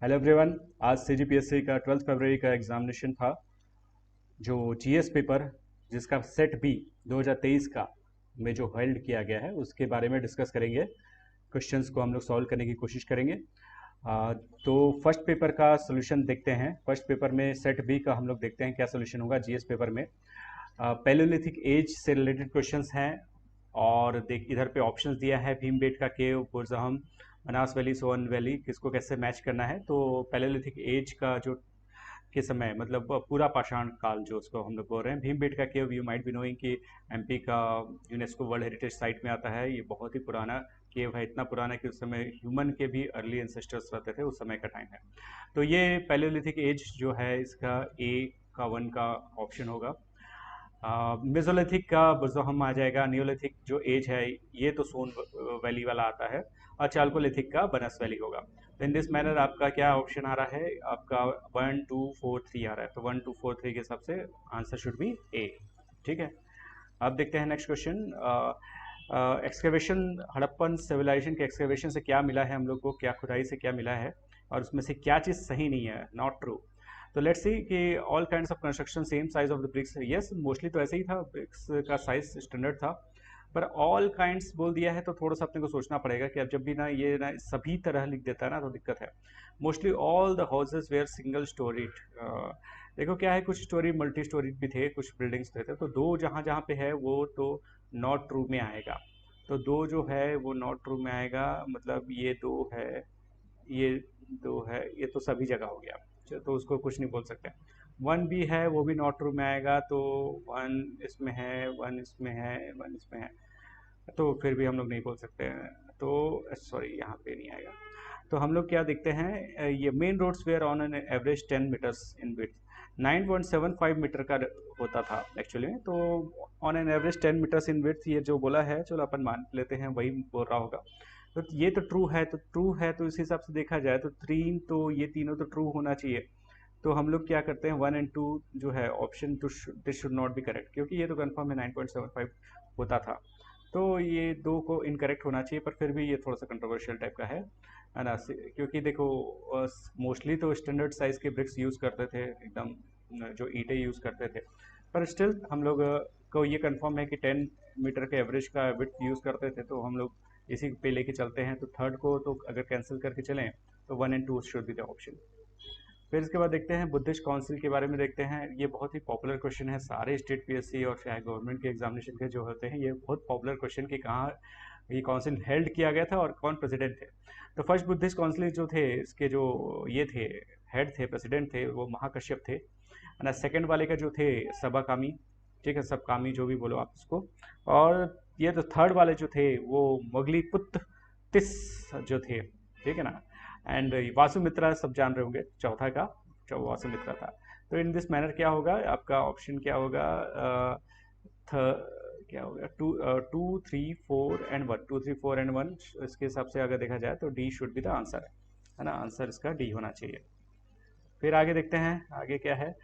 Hello everyone. आज CGPSC का 12 फरवरी का एग्जामिनेशन था, जो जीएस पेपर जिसका सेट बी 2023 का में जो हेल्ड किया गया है उसके बारे में डिस्कस करेंगे। क्वेश्चंस को हम लोग सॉल्व करने की कोशिश करेंगे। तो फर्स्ट पेपर का सोल्यूशन देखते हैं। फर्स्ट पेपर में सेट बी का हम लोग देखते हैं क्या सोल्यूशन होगा जीएस पेपर में। पैलियोलिथिक एज से रिलेटेड क्वेश्चंस हैं और देख इधर पे ऑप्शंस दिया है भीमबेटका केव, बुरज़हम, मनास वैली, सोन वैली, किसको कैसे मैच करना है। तो पैलियोलिथिक एज का जो के समय मतलब पूरा पाषाण काल जो उसको हम लोग बोल रहे हैं। भीमबेटका केव यू माइट बी नोइंग कि एमपी का यूनेस्को वर्ल्ड हेरिटेज साइट में आता है। ये बहुत ही पुराना केव है, इतना पुराना कि उस समय ह्यूमन के भी अर्ली एंसेस्टर्स रहते थे, उस समय का टाइम है। तो ये पैलियोलिथिक एज जो है इसका ए का 1 का ऑप्शन होगा। मेसोलिथिक का बुरज़हम आ जाएगा। नियोलिथिक जो एज है ये तो सोन वैली वाला आता है, और चालकोलिथिक का बनस वैली होगा। तो इन दिस मैनर आपका क्या ऑप्शन आ रहा है, आपका 1 2 4 3 आ रहा है। तो 1 2 4 3 के हिसाब से आंसर शुड बी ए। ठीक है, अब देखते हैं next question. Excavation, Harappan civilisation के एक्सकेवेशन से क्या मिला है हम लोग को, क्या खुदाई से क्या मिला है और उसमें से क्या चीज़ सही नहीं है, नॉट ट्रू। तो लेट्स सी कि all kinds of construction same size of the bricks. Yes, mostly तो ऐसे ही था, ब्रिक्स का साइज स्टैंडर्ड था, पर ऑल काइंड्स बोल दिया है तो थोड़ा सा अपने को सोचना पड़ेगा कि अब जब भी ना ये ना सभी तरह लिख देता है ना तो दिक्कत है। Mostly all the houses were single storied. देखो क्या है, कुछ स्टोरी मल्टी स्टोरीड भी थे, कुछ बिल्डिंग्स थे, तो दो जहाँ जहाँ पे है वो तो नॉट ट्रू में आएगा। तो दो जो है वो नॉट ट्रू में आएगा, मतलब ये दो है, ये दो है, ये तो सभी जगह हो गया, तो उसको कुछ नहीं बोल सकते। 1 भी है वो भी नॉट ट्रू में आएगा, तो 1 इसमें है, 1 इसमें है, 1 इसमें है, तो फिर भी हम लोग नहीं बोल सकते हैं। तो सॉरी, यहाँ पे नहीं आएगा। तो हम लोग क्या देखते हैं, ये main roads were on an average 10 metres in width. 9.75 metre का होता था एक्चुअली में, तो on an average 10 metres in width ये जो बोला है, चलो अपन मान लेते हैं वही बोल रहा होगा। तो ये तो ट्रू है, तो ट्रू है तो इस हिसाब से देखा जाए तो 3 तो ये तीनों तो ट्रू होना चाहिए। तो हम लोग क्या करते हैं, 1 एंड 2 जो है option two this should not be correct, क्योंकि ये तो कंफर्म है 9.75 होता था। तो ये दो को इनकरेक्ट होना चाहिए, पर फिर भी ये थोड़ा सा कंट्रोवर्शियल टाइप का है ना, क्योंकि देखो मोस्टली तो स्टैंडर्ड साइज के ब्रिक्स यूज़ करते थे, एकदम जो ईंटें यूज़ करते थे, पर स्टिल हम लोग को ये कंफर्म है कि 10 मीटर के एवरेज का विड्थ यूज़ करते थे, तो हम लोग इसी पे लेके चलते हैं। तो थर्ड को तो अगर कैंसिल करके चलें तो 1 and 2 should be the option. फिर इसके बाद देखते हैं बुद्धिस्ट काउंसिल के बारे में देखते हैं। ये बहुत ही पॉपुलर क्वेश्चन है, सारे स्टेट पीएससी और चाहे गवर्नमेंट के एग्जामिनेशन के जो होते हैं, ये बहुत पॉपुलर क्वेश्चन कि कहाँ ये काउंसिल हेल्ड किया गया था और कौन प्रेसिडेंट थे। तो फर्स्ट बुद्धिस्ट काउंसिल जो थे, इसके जो ये थे हेड थे, प्रेसिडेंट थे, वो महाकश्यप थे ना। सेकेंड वाले का जो थे सबाकामी, ठीक है, सब कामी जो भी बोलो आप उसको। और ये तो थर्ड वाले जो थे वो मोगली पुत्र तिस जो थे, ठीक है ना। एंड वासुमित्रा सब जान रहे होंगे, चौथा का जो वासुमित्रा था। तो इन दिस मैनर क्या होगा, आपका ऑप्शन क्या होगा, क्या होगा, 2 3 4 एंड 1, इसके हिसाब से अगर देखा जाए तो D should be the answer, है ना। आंसर इसका डी होना चाहिए। फिर आगे देखते हैं, आगे क्या है,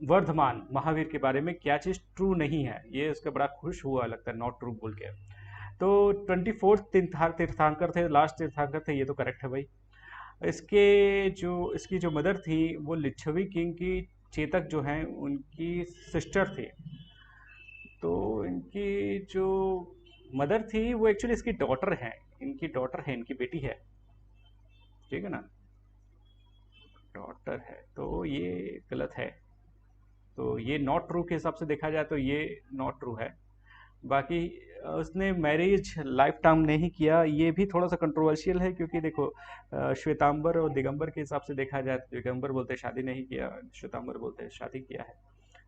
वर्धमान महावीर के बारे में क्या चीज़ ट्रू नहीं है। ये उसका बड़ा खुश हुआ लगता है नॉट ट्रू बोल के। तो 24 तीर्थांकर थे, लास्ट तीर्थांकर थे, ये तो करेक्ट है भाई। इसकी जो मदर थी वो लिच्छवी किंग की चेतक जो हैं उनकी सिस्टर थी। तो इनकी जो मदर थी वो एक्चुअली इसकी डॉटर है, इनकी बेटी है, ठीक है ना, डॉटर है, तो ये गलत है। तो ये नॉट ट्रू के हिसाब से देखा जाए तो ये नॉट ट्रू है। बाकी उसने मैरिज लाइफ टाइम नहीं किया, ये भी थोड़ा सा कंट्रोवर्शियल है, क्योंकि देखो श्वेतांबर और दिगंबर के हिसाब से देखा जाए तो दिगंबर बोलते शादी नहीं किया, श्वेतांबर बोलते शादी किया है।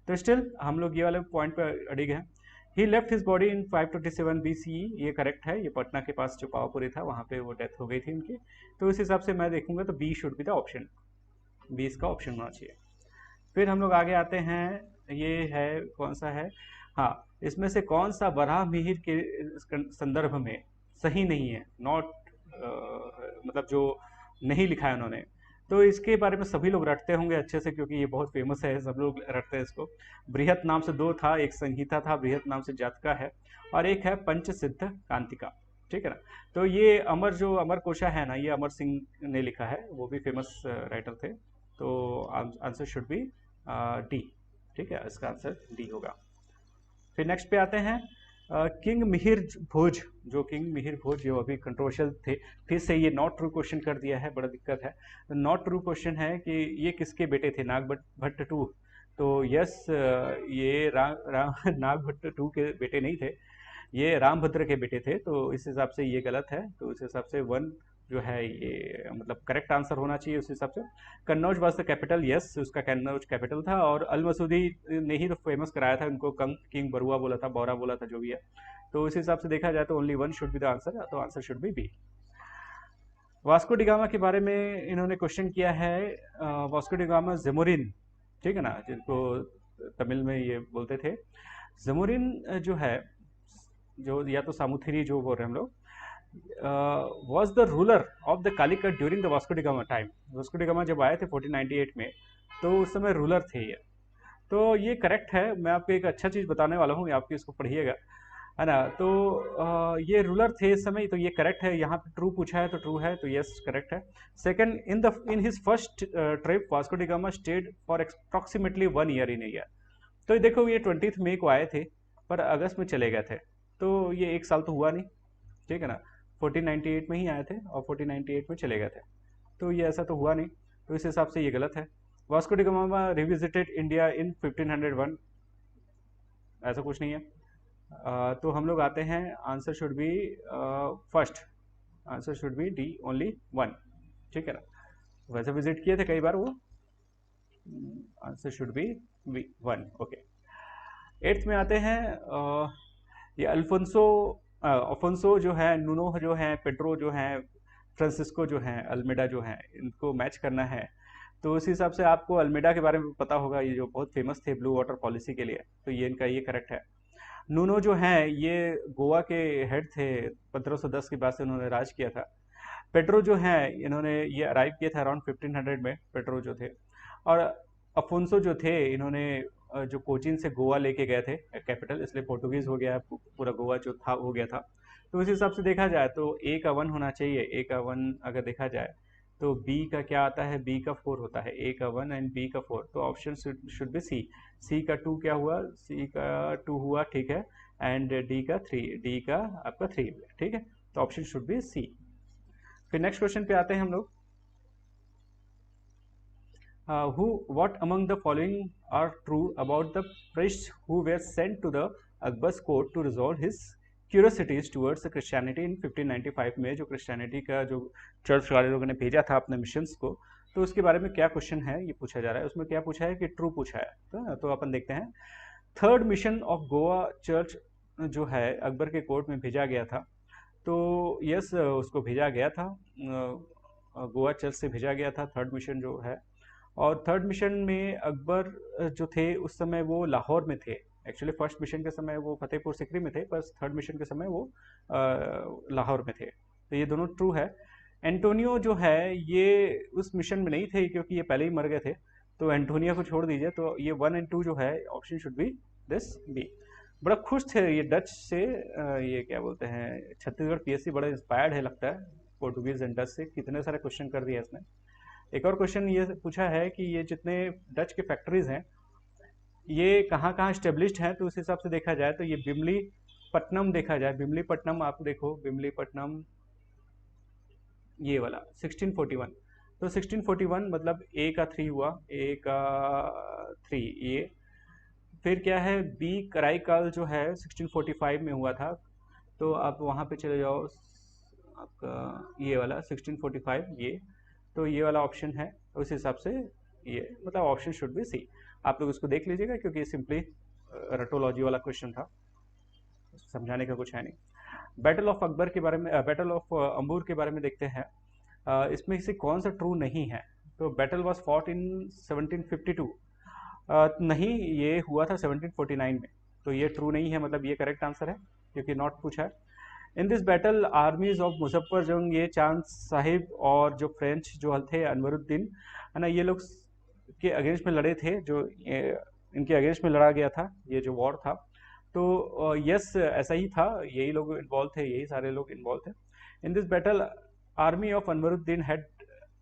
तो स्टिल हम लोग ये वाले पॉइंट पर अड़िग हैं। He left his body in 527 BCE, ये करेक्ट है, ये पटना के पास जो पावापुरी था वहाँ पे वो डेथ हो गई थी उनकी। तो इस हिसाब से मैं देखूंगा तो B should be the option, B इसका ऑप्शन होना चाहिए। फिर हम लोग आगे आते हैं, ये है कौन सा है, हाँ, इसमें से कौन सा वराह मिहिर के संदर्भ में सही नहीं है, नॉट मतलब जो नहीं लिखा है उन्होंने। तो इसके बारे में सभी लोग रटते होंगे अच्छे से, क्योंकि ये बहुत फेमस है, सब लोग रटते हैं इसको। बृहत नाम से दो था, एक संहिता था, बृहत नाम से जातका है, और एक है पंच सिद्ध कांतिका। ठीक है ना। तो ये अमर कोशा है ना, ये अमर सिंह ने लिखा है, वो भी फेमस राइटर थे। तो आंसर शुड बी डी। ठीक है, इसका आंसर डी होगा। फिर नेक्स्ट पे आते हैं किंग मिहिर भोज। किंग मिहिर भोज जो अभी कंट्रोवर्शियल थे, फिर से ये नॉट ट्रू क्वेश्चन कर दिया है, बड़ा दिक्कत है। नॉट ट्रू क्वेश्चन है कि ये किसके बेटे थे, नाग भट्ट टू। तो यस, ये नाग भट्ट टू के बेटे नहीं थे, ये रामभद्र के बेटे थे। तो इस हिसाब से ये गलत है। तो इस हिसाब से वन जो है ये मतलब करेक्ट आंसर होना चाहिए उस हिसाब से। Kannauj was the capital, yes, उसका कन्नौज कैपिटल था। और अल मसूदी ने ही तो फेमस कराया था उनको, किंग बरुआ बोला था, बौरा बोला था, जो भी है। तो उस हिसाब से देखा जाए तो only one should be the answer, तो answer should be B. Vasco da Gama के बारे में इन्होंने क्वेश्चन किया है। वास्को डिगामा जेमोरिन, ठीक है ना, जिनको तमिल में ये बोलते थे। जेमोरिन जो है, जो या तो सामुथेरी जो बोल रहे हैं हम लोग, was the ruler of the Calicut during the Vasco da Gama time। Vasco da Gama जब आए थे 1498 में, तो उस समय रूलर थे ये। तो ये करेक्ट है। मैं आपको एक अच्छा चीज़ बताने वाला हूँ, आप इसको पढ़िएगा, है ना। तो ये रूलर थे इस समय, तो ये करेक्ट है। यहाँ पे ट्रू पूछा है तो ट्रू है, तो यस करेक्ट है। Second, in his first trip Vasco D gamma state for approximately 1 year in year. तो देखो ये 20 मई को आए थे, पर अगस्त में चले गए थे, तो ये 1 साल तो हुआ नहीं, ठीक है ना। 1498 में ही आए थे और 1498 में चले गए थे, तो ये ऐसा तो हुआ नहीं। तो इस हिसाब से ये गलत है। Vasco D gamma revisited India in 1501, ऐसा कुछ नहीं है। तो हम लोग आते हैं, answer should B first, answer should B D, only one, ठीक है ना। वैसे विजिट किए थे कई बार वो, answer should B one, okay. 8th में आते हैं, ये अल्फोंसो जो है, नूनो जो है, पेड्रो जो है, फ्रांसिस्को जो है, अल्मेडा जो है, इनको मैच करना है। तो उस हिसाब से आपको अल्मेडा के बारे में पता होगा, ये जो बहुत फेमस थे ब्लू वाटर पॉलिसी के लिए, तो ये इनका ये करेक्ट है। नूनो जो है ये गोवा के हेड थे, 1510 के बाद से उन्होंने राज किया था। पेड्रो जो है, इन्होंने ये अराइव किया था अराउंड 1500 में, पेड्रो जो थे। और अफोंसो जो थे, इन्होंने जो कोचीन से गोवा लेके गए थे कैपिटल, इसलिए पोर्टुगीज हो गया, पूरा गोवा जो था हो गया था। तो उस हिसाब से देखा जाए तो ए का 1 होना चाहिए। ए का 1 अगर देखा जाए तो बी का क्या आता है, बी का 4 होता है। ए का 1 एंड बी का 4, तो ऑप्शन शुड बी सी। सी का 2 क्या हुआ, सी का 2 हुआ, ठीक है। एंड डी का 3, डी का आपका 3, ठीक है। तो ऑप्शन शुड बी सी। फिर नेक्स्ट क्वेश्चन पे आते हैं हम लोग। What among the following are true about the priests who were sent to the Akbar's court to resolve his curiosities towards Christianity in 1595 में, जो क्रिश्चियनिटी का जो चर्च वाले लोगों ने भेजा था अपने मिशंस को, तो उसके बारे में क्या क्वेश्चन है ये पूछा जा रहा है। उसमें क्या पूछा है कि ट्रू पूछा है। तो अपन देखते हैं। Third mission of Goa church जो है अकबर के कोर्ट में भेजा गया था। तो यस, उसको भेजा गया था, गोवा चर्च से भेजा गया था थर्ड मिशन जो है। और थर्ड मिशन में अकबर जो थे उस समय वो लाहौर में थे। एक्चुअली फर्स्ट मिशन के समय वो फतेहपुर सिकरी में थे, पर थर्ड मिशन के समय वो लाहौर में थे। तो ये दोनों ट्रू है। एंटोनियो जो है ये उस मिशन में नहीं थे, क्योंकि ये पहले ही मर गए थे। तो एंटोनियो को छोड़ दीजिए, तो ये 1 एंड 2 जो है option should be this B. बड़ा खुश थे ये डच से, ये क्या बोलते हैं, छत्तीसगढ़ पीएससी बड़ा इंस्पायर्ड है लगता है पोर्टुगीज एंड डच से, कितने सारे क्वेश्चन कर दिया इसने। एक और क्वेश्चन ये पूछा है कि ये जितने डच के फैक्ट्रीज हैं ये कहाँ कहाँ स्टेब्लिश्ड हैं। तो उस हिसाब से देखा जाए तो ये बिमली पट्टनम देखा जाए, बिमली पट्टनम आप देखो, बिमली पट्टनम ये वाला 1641। तो 1641 मतलब ए का 3 हुआ, ए का 3 ये। फिर क्या है, बी कराईकाल जो है 1645 में हुआ था। तो आप वहाँ पे चले जाओ, आपका ये वाला 1645 ये, तो ये वाला ऑप्शन है। उस हिसाब से ये मतलब ऑप्शन शुड बी सी। आप लोग उसको देख लीजिएगा, क्योंकि सिंपली रटोलॉजी वाला क्वेश्चन था, समझाने का कुछ है नहीं। बैटल ऑफ अकबर के बारे में, बैटल ऑफ अंबूर के बारे में देखते हैं। इसमें से कौन सा ट्रू नहीं है। तो बैटल वॉज फॉट इन 1752, नहीं, ये हुआ था 1749 में। तो ये ट्रू नहीं है, मतलब ये करेक्ट आंसर है, क्योंकि नॉट पूछा है। इन दिस बैटल आर्मीज ऑफ मुजफ्फर जंग, ये चांद साहिब और जो फ्रेंच जो थे अनवरुद्दीन, है ना, ये लोग के अगेंस्ट में लड़े थे, जो इनके अगेंस्ट में लड़ा गया था, ये जो वॉर था। तो यस ऐसा ही था, यही लोग इन्वॉल्व थे, यही सारे लोग इन्वॉल्व थे in this battle. Army of Anwaruddin had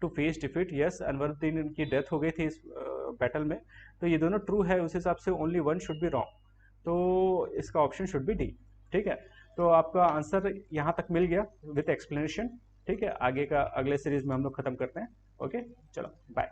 to face defeat. Yes, Anwaruddin की डेथ हो गई थी इस बैटल में। तो ये दोनों ट्रू है, उस हिसाब से only one should be wrong, तो इसका ऑप्शन शुड बी डी। ठीक है, तो आपका आंसर यहाँ तक मिल गया विथ एक्सप्लेनेशन। ठीक है, आगे का अगले सीरीज में हम लोग खत्म करते हैं। ओके, चलो बाय।